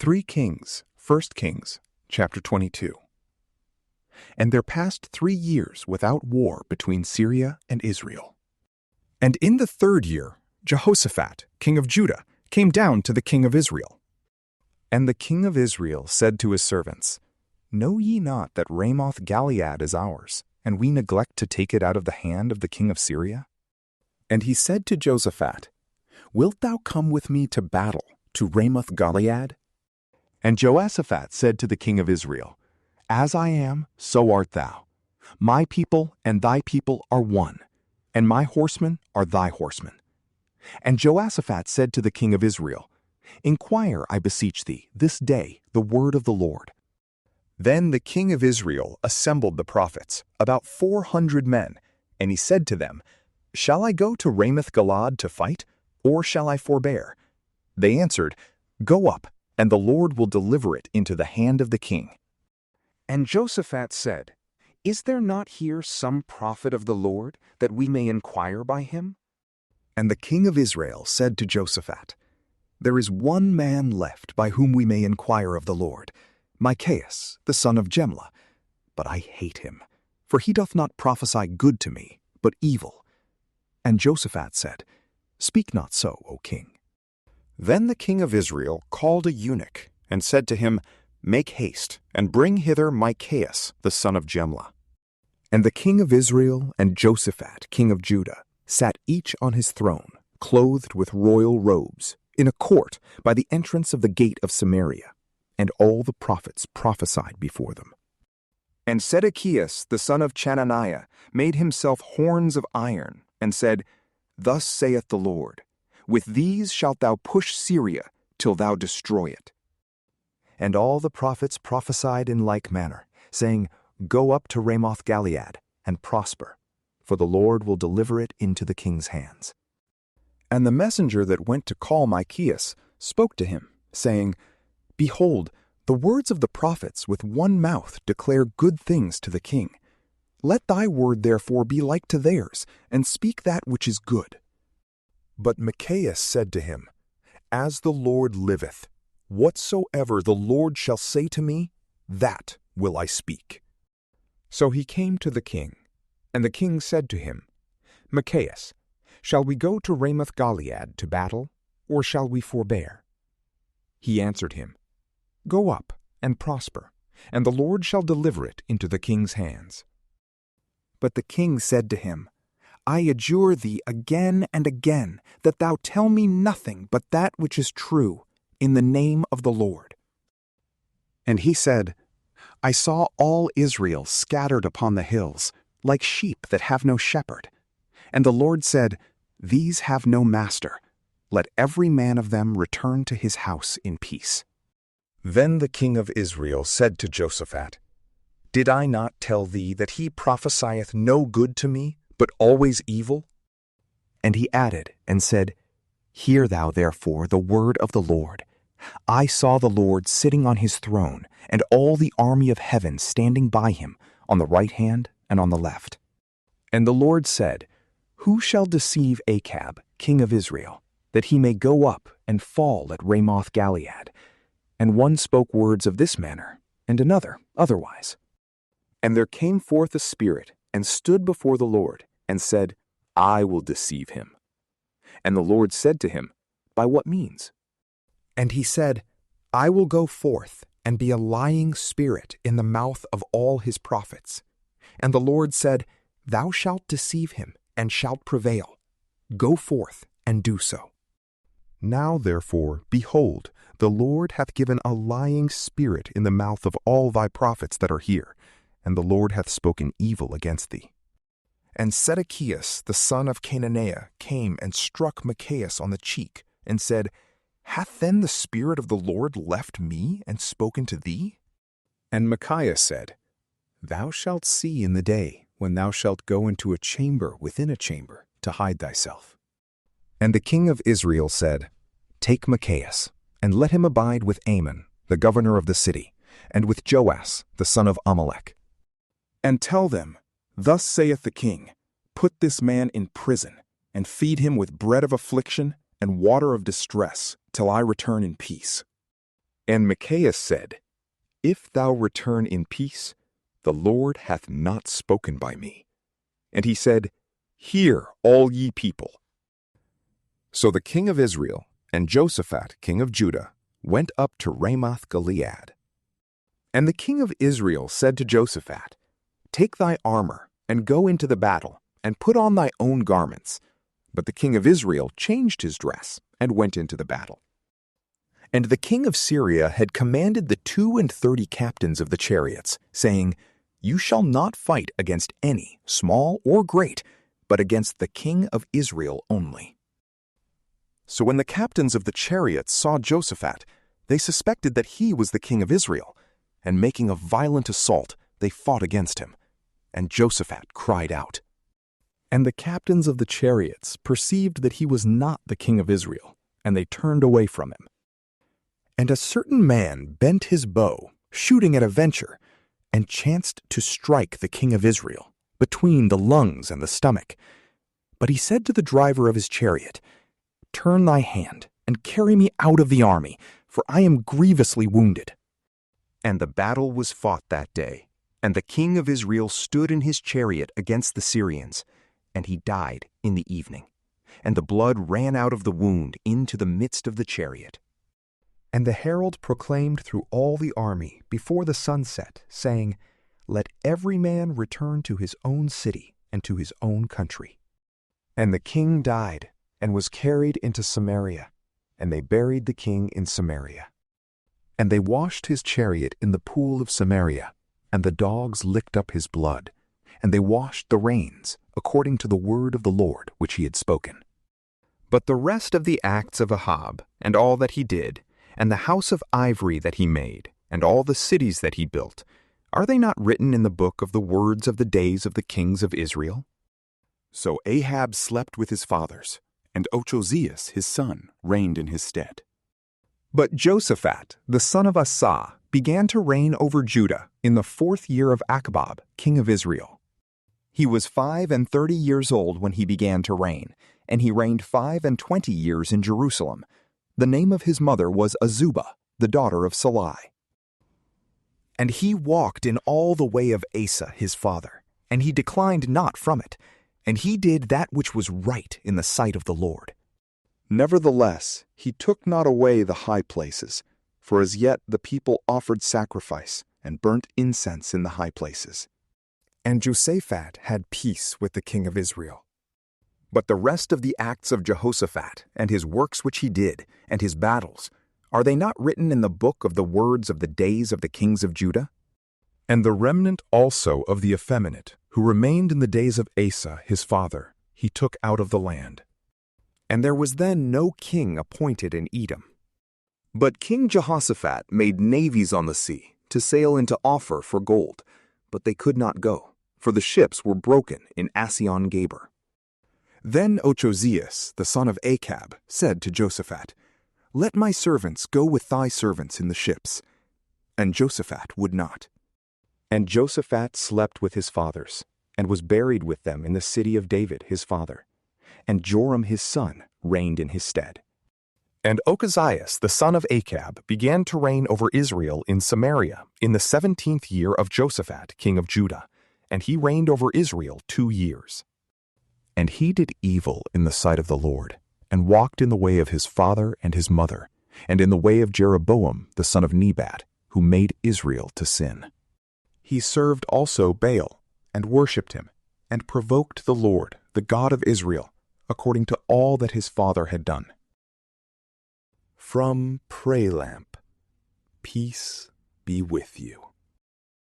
3 Kings, 1 Kings, chapter 22. And there passed 3 years without war between Syria and Israel. And in the 3rd year, Jehoshaphat, king of Judah, came down to the king of Israel. And the king of Israel said to his servants, Know ye not that Ramoth-Gilead is ours, and we neglect to take it out of the hand of the king of Syria? And he said to Jehoshaphat, Wilt thou come with me to battle, to Ramoth-Gilead? And Jehoshaphat said to the king of Israel, As I am, so art thou. My people and thy people are one, and my horsemen are thy horsemen. And Jehoshaphat said to the king of Israel, Inquire, I beseech thee, this day the word of the Lord. Then the king of Israel assembled the prophets, about 400 men, and he said to them, Shall I go to Ramoth-Gilead to fight, or shall I forbear? They answered, Go up, and the Lord will deliver it into the hand of the king. And Jehoshaphat said, Is there not here some prophet of the Lord, that we may inquire by him? And the king of Israel said to Jehoshaphat, There is one man left by whom we may inquire of the Lord, Micaiah, the son of Jemla. But I hate him, for he doth not prophesy good to me, but evil. And Jehoshaphat said, Speak not so, O king. Then the king of Israel called a eunuch, and said to him, Make haste, and bring hither Micaiah, the son of Jemla. And the king of Israel and Jehoshaphat, king of Judah, sat each on his throne, clothed with royal robes, in a court by the entrance of the gate of Samaria, and all the prophets prophesied before them. And Zedekiah the son of Chananiah made himself horns of iron, and said, Thus saith the Lord, With these shalt thou push Syria till thou destroy it. And all the prophets prophesied in like manner, saying, Go up to Ramoth-Gilead, and prosper, for the Lord will deliver it into the king's hands. And the messenger that went to call Micaiah spoke to him, saying, Behold, the words of the prophets with one mouth declare good things to the king. Let thy word therefore be like to theirs, and speak that which is good. But Micaiah said to him, As the Lord liveth, whatsoever the Lord shall say to me, that will I speak. So he came to the king, and the king said to him, Micaiah, shall we go to Ramoth-Gilead to battle, or shall we forbear? He answered him, Go up and prosper, and the Lord shall deliver it into the king's hands. But the king said to him, I adjure thee again and again that thou tell me nothing but that which is true, in the name of the Lord. And he said, I saw all Israel scattered upon the hills, like sheep that have no shepherd. And the Lord said, These have no master. Let every man of them return to his house in peace. Then the king of Israel said to Jehoshaphat, Did I not tell thee that he prophesieth no good to me, but always evil? And he added and said, Hear thou therefore the word of the Lord. I saw the Lord sitting on his throne, and all the army of heaven standing by him, on the right hand and on the left. And the Lord said, Who shall deceive Achab, king of Israel, that he may go up and fall at Ramoth-Gilead? And one spoke words of this manner, and another otherwise. And there came forth a spirit, and stood before the Lord, and said, I will deceive him. And the Lord said to him, By what means? And he said, I will go forth, and be a lying spirit in the mouth of all his prophets. And the Lord said, Thou shalt deceive him, and shalt prevail. Go forth, and do so. Now therefore, behold, the Lord hath given a lying spirit in the mouth of all thy prophets that are here, and the Lord hath spoken evil against thee. And Zedekiah the son of Chananiah came and struck Micaiah on the cheek, and said, Hath then the Spirit of the Lord left me, and spoken to thee? And Micaiah said, Thou shalt see in the day, when thou shalt go into a chamber within a chamber, to hide thyself. And the king of Israel said, Take Micaiah, and let him abide with Amon, the governor of the city, and with Joash, the son of Amalek. And tell them, Thus saith the king, Put this man in prison, and feed him with bread of affliction and water of distress, till I return in peace. And Micaiah said, If thou return in peace, the Lord hath not spoken by me. And he said, Hear, all ye people. So the king of Israel and Jehoshaphat king of Judah went up to Ramoth-Gilead. And the king of Israel said to Jehoshaphat, Take thy armor, and go into the battle, and put on thy own garments. But the king of Israel changed his dress, and went into the battle. And the king of Syria had commanded the 32 captains of the chariots, saying, You shall not fight against any, small or great, but against the king of Israel only. So when the captains of the chariots saw Jehoshaphat, they suspected that he was the king of Israel, and making a violent assault, they fought against him. And Jehoshaphat cried out. And the captains of the chariots perceived that he was not the king of Israel, and they turned away from him. And a certain man bent his bow, shooting at a venture, and chanced to strike the king of Israel, between the lungs and the stomach. But he said to the driver of his chariot, Turn thy hand, and carry me out of the army, for I am grievously wounded. And the battle was fought that day, and the king of Israel stood in his chariot against the Syrians, and he died in the evening, and the blood ran out of the wound into the midst of the chariot. And the herald proclaimed through all the army before the sun set, saying, Let every man return to his own city and to his own country. And the king died, and was carried into Samaria, and they buried the king in Samaria. And they washed his chariot in the pool of Samaria, and the dogs licked up his blood, and they washed the reins, according to the word of the Lord which he had spoken. But the rest of the acts of Ahab, and all that he did, and the house of ivory that he made, and all the cities that he built, are they not written in the book of the words of the days of the kings of Israel? So Ahab slept with his fathers, and Ochozias his son reigned in his stead. But Jehoshaphat, the son of Asa, began to reign over Judah in the 4th year of Achbab, king of Israel. He was 35 years old when he began to reign, and he reigned 25 years in Jerusalem. The name of his mother was Azubah, the daughter of Salai. And he walked in all the way of Asa his father, and he declined not from it, and he did that which was right in the sight of the Lord. Nevertheless, he took not away the high places, for as yet the people offered sacrifice and burnt incense in the high places. And Jehoshaphat had peace with the king of Israel. But the rest of the acts of Jehoshaphat, and his works which he did, and his battles, are they not written in the book of the words of the days of the kings of Judah? And the remnant also of the effeminate, who remained in the days of Asa his father, he took out of the land. And there was then no king appointed in Edom. But King Jehoshaphat made navies on the sea, to sail into Ophir for gold, but they could not go, for the ships were broken in Assion-Gaber. Then Ochozias, the son of Achab, said to Jehoshaphat, Let my servants go with thy servants in the ships. And Jehoshaphat would not. And Jehoshaphat slept with his fathers, and was buried with them in the city of David his father. And Joram his son reigned in his stead. And Ochozias, the son of Achab, began to reign over Israel in Samaria in the 17th year of Jehoshaphat king of Judah, and he reigned over Israel 2 years. And he did evil in the sight of the Lord, and walked in the way of his father and his mother, and in the way of Jeroboam the son of Nebat, who made Israel to sin. He served also Baal, and worshipped him, and provoked the Lord, the God of Israel, according to all that his father had done. From PrayLamp, peace be with you.